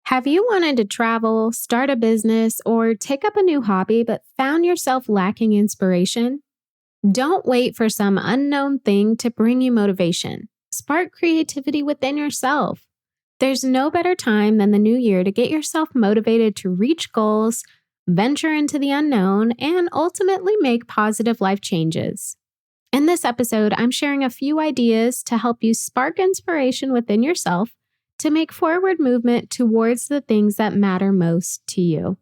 Have you wanted to travel, start a business, or take up a new hobby but found yourself lacking inspiration? Don't wait for some unknown thing to bring you motivation. Spark creativity within yourself. There's no better time than the new year to get yourself motivated to reach goals, venture into the unknown, and ultimately make positive life changes. In this episode, I'm sharing a few ideas to help you spark inspiration within yourself to make forward movement towards the things that matter most to you.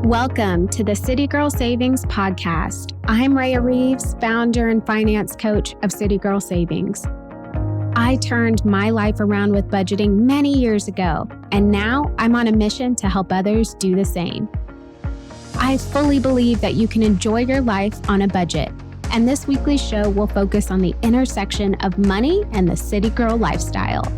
Welcome to the City Girl Savings Podcast. I'm Raya Reeves, founder and finance coach of City Girl Savings. I turned my life around with budgeting many years ago, and now I'm on a mission to help others do the same. I fully believe that you can enjoy your life on a budget, and this weekly show will focus on the intersection of money and the city girl lifestyle.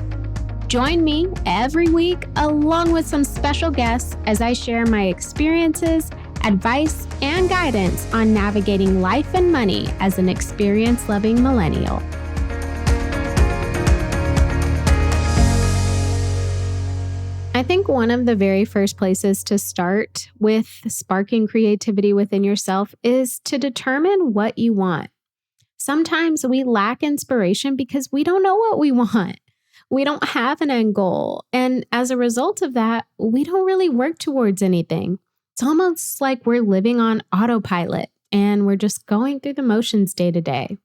Join me every week along with some special guests as I share my experiences, advice, and guidance on navigating life and money as an experience-loving millennial. I think one of the very first places to start with sparking creativity within yourself is to determine what you want. Sometimes we lack inspiration because we don't know what we want. We don't have an end goal. And as a result of that, we don't really work towards anything. It's almost like we're living on autopilot and we're just going through the motions day to day.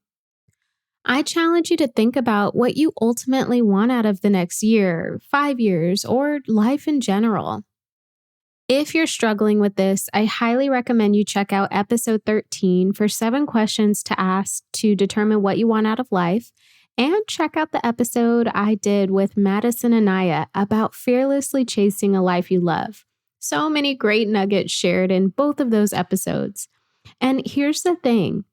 I challenge you to think about what you ultimately want out of the next year, 5 years, or life in general. If you're struggling with this, I highly recommend you check out episode 13 for 7 questions to ask to determine what you want out of life, and check out the episode I did with Madison and Anaya about fearlessly chasing a life you love. So many great nuggets shared in both of those episodes. And here's the thing.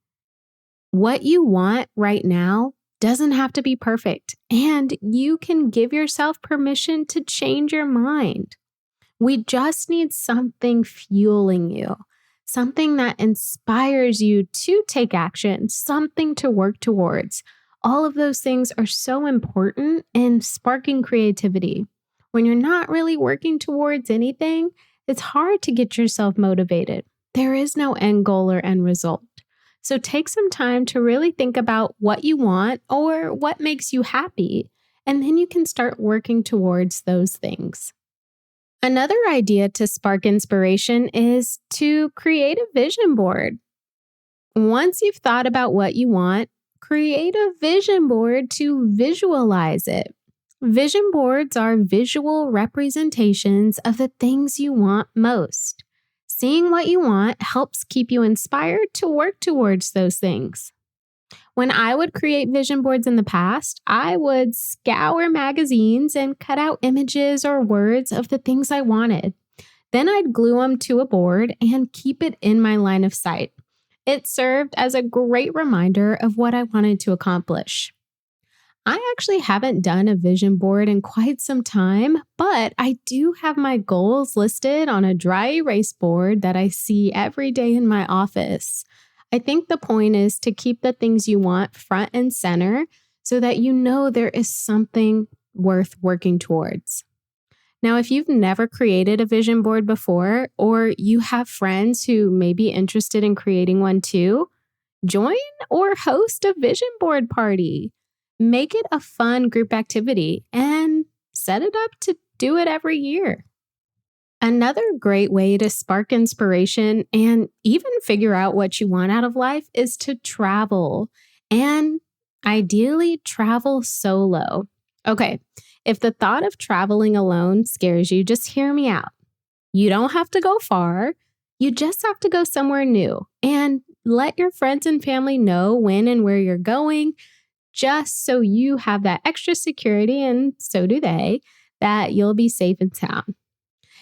What you want right now doesn't have to be perfect, and you can give yourself permission to change your mind. We just need something fueling you, something that inspires you to take action, something to work towards. All of those things are so important in sparking creativity. When you're not really working towards anything, it's hard to get yourself motivated. There is no end goal or end result. So take some time to really think about what you want or what makes you happy, and then you can start working towards those things. Another idea to spark inspiration is to create a vision board. Once you've thought about what you want, create a vision board to visualize it. Vision boards are visual representations of the things you want most. Seeing what you want helps keep you inspired to work towards those things. When I would create vision boards in the past, I would scour magazines and cut out images or words of the things I wanted. Then I'd glue them to a board and keep it in my line of sight. It served as a great reminder of what I wanted to accomplish. I actually haven't done a vision board in quite some time, but I do have my goals listed on a dry erase board that I see every day in my office. I think the point is to keep the things you want front and center so that you know there is something worth working towards. Now, if you've never created a vision board before, or you have friends who may be interested in creating one too, join or host a vision board party. Make it a fun group activity and set it up to do it every year. Another great way to spark inspiration and even figure out what you want out of life is to travel, and ideally travel solo. Okay, if the thought of traveling alone scares you, just hear me out. You don't have to go far. You just have to go somewhere new and let your friends and family know when and where you're going, just so you have that extra security, and so do they, that you'll be safe in town.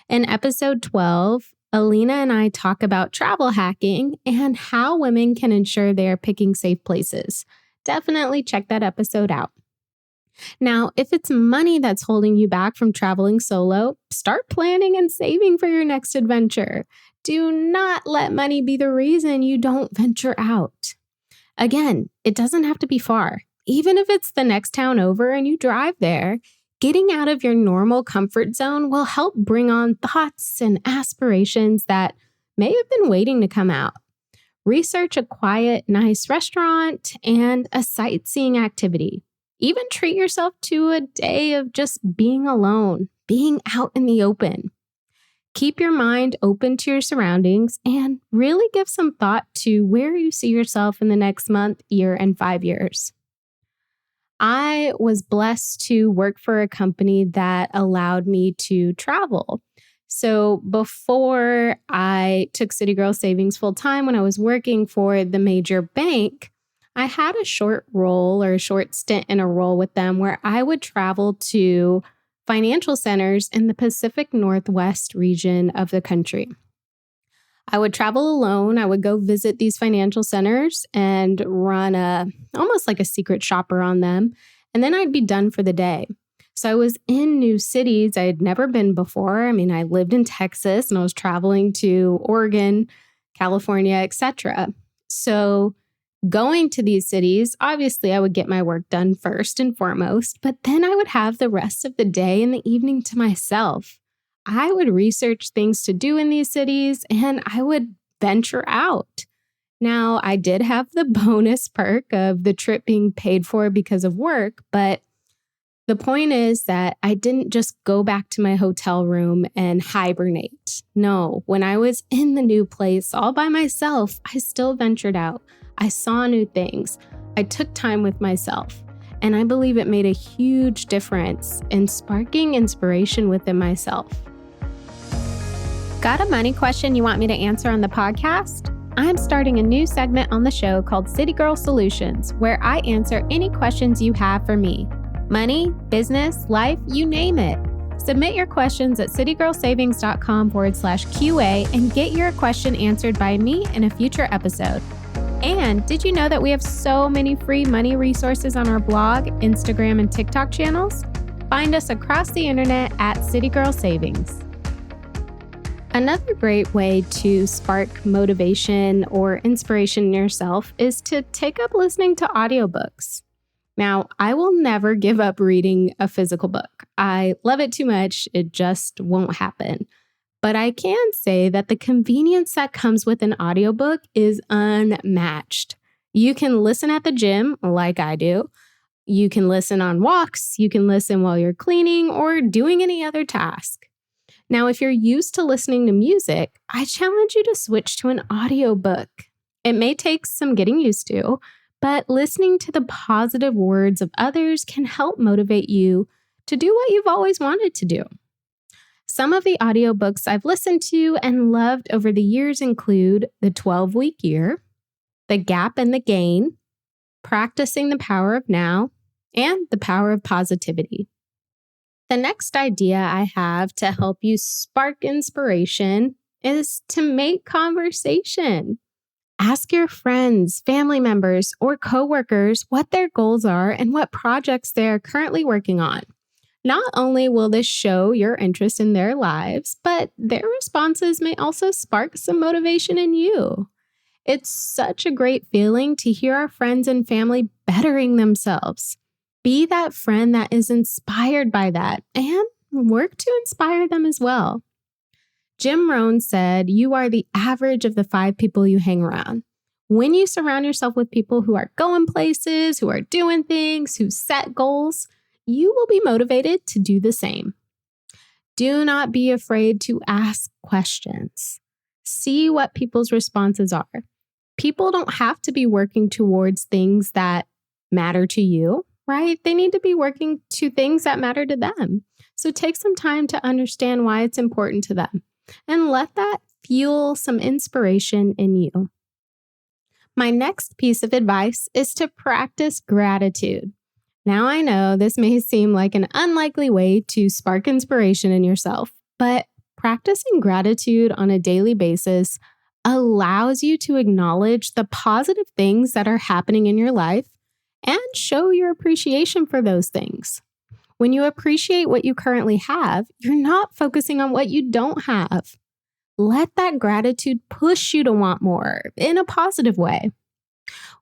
In episode 12, Alina and I talk about travel hacking and how women can ensure they are picking safe places. Definitely check that episode out. Now, if it's money that's holding you back from traveling solo, start planning and saving for your next adventure. Do not let money be the reason you don't venture out. Again, it doesn't have to be far. Even if it's the next town over and you drive there, getting out of your normal comfort zone will help bring on thoughts and aspirations that may have been waiting to come out. Research a quiet, nice restaurant and a sightseeing activity. Even treat yourself to a day of just being alone, being out in the open. Keep your mind open to your surroundings and really give some thought to where you see yourself in the next month, year, and 5 years. I was blessed to work for a company that allowed me to travel. So before I took City Girl Savings full time, when I was working for the major bank, I had a short role or a short stint in a role with them where I would travel to financial centers in the Pacific Northwest region of the country. I would travel alone. I would go visit these financial centers and run almost like a secret shopper on them. And then I'd be done for the day. So I was in new cities I had never been before. I mean, I lived in Texas and I was traveling to Oregon, California, etc. So going to these cities, obviously I would get my work done first and foremost, but then I would have the rest of the day and the evening to myself. I would research things to do in these cities and I would venture out. Now, I did have the bonus perk of the trip being paid for because of work, but the point is that I didn't just go back to my hotel room and hibernate. No, when I was in the new place all by myself, I still ventured out. I saw new things. I took time with myself. And I believe it made a huge difference in sparking inspiration within myself. Got a money question you want me to answer on the podcast? I'm starting a new segment on the show called City Girl Solutions, where I answer any questions you have for me. Money, business, life, you name it. Submit your questions at citygirlsavings.com/QA and get your question answered by me in a future episode. And did you know that we have so many free money resources on our blog, Instagram, and TikTok channels? Find us across the internet at City Girl Savings. Another great way to spark motivation or inspiration in yourself is to take up listening to audiobooks. Now, I will never give up reading a physical book. I love it too much. It just won't happen. But I can say that the convenience that comes with an audiobook is unmatched. You can listen at the gym like I do. You can listen on walks. You can listen while you're cleaning or doing any other task. Now, if you're used to listening to music, I challenge you to switch to an audiobook. It may take some getting used to, but listening to the positive words of others can help motivate you to do what you've always wanted to do. Some of the audiobooks I've listened to and loved over the years include The 12-Week Year, The Gap and the Gain, Practicing the Power of Now, and The Power of Positivity. The next idea I have to help you spark inspiration is to make conversation. Ask your friends, family members, or coworkers what their goals are and what projects they are currently working on. Not only will this show your interest in their lives, but their responses may also spark some motivation in you. It's such a great feeling to hear our friends and family bettering themselves. Be that friend that is inspired by that and work to inspire them as well. Jim Rohn said, "You are the average of the 5 people you hang around." When you surround yourself with people who are going places, who are doing things, who set goals, you will be motivated to do the same. Do not be afraid to ask questions. See what people's responses are. People don't have to be working towards things that matter to you, right? They need to be working to things that matter to them. So take some time to understand why it's important to them and let that fuel some inspiration in you. My next piece of advice is to practice gratitude. Now, I know this may seem like an unlikely way to spark inspiration in yourself, but practicing gratitude on a daily basis allows you to acknowledge the positive things that are happening in your life and show your appreciation for those things. When you appreciate what you currently have, you're not focusing on what you don't have. Let that gratitude push you to want more in a positive way.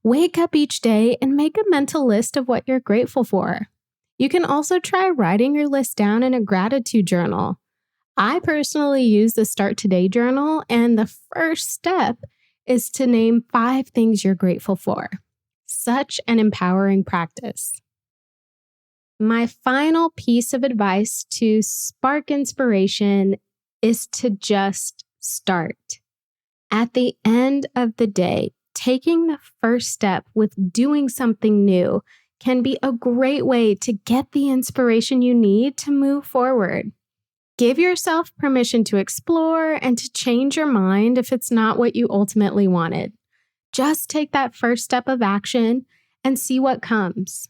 Wake up each day and make a mental list of what you're grateful for. You can also try writing your list down in a gratitude journal. I personally use the Start Today journal, and the first step is to name 5 things you're grateful for. Such an empowering practice. My final piece of advice to spark inspiration is to just start. At the end of the day, taking the first step with doing something new can be a great way to get the inspiration you need to move forward. Give yourself permission to explore and to change your mind if it's not what you ultimately wanted. Just take that first step of action and see what comes.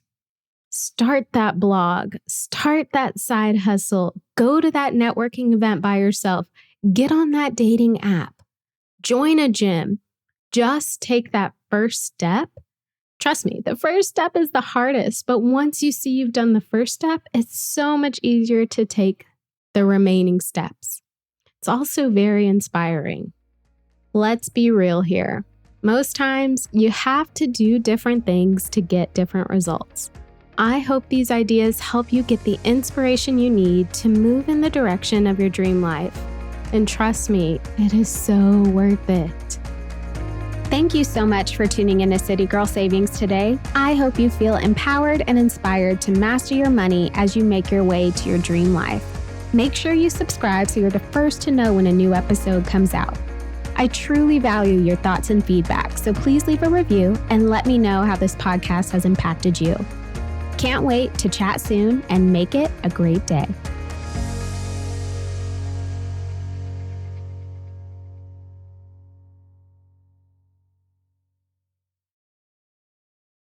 Start that blog, start that side hustle, go to that networking event by yourself, get on that dating app, join a gym. Just take that first step. Trust me, the first step is the hardest, but once you see you've done the first step, it's so much easier to take the remaining steps. It's also very inspiring. Let's be real here. Most times, you have to do different things to get different results. I hope these ideas help you get the inspiration you need to move in the direction of your dream life. And trust me, it is so worth it. Thank you so much for tuning in to City Girl Savings today. I hope you feel empowered and inspired to master your money as you make your way to your dream life. Make sure you subscribe so you're the first to know when a new episode comes out. I truly value your thoughts and feedback, so please leave a review and let me know how this podcast has impacted you. Can't wait to chat soon and make it a great day.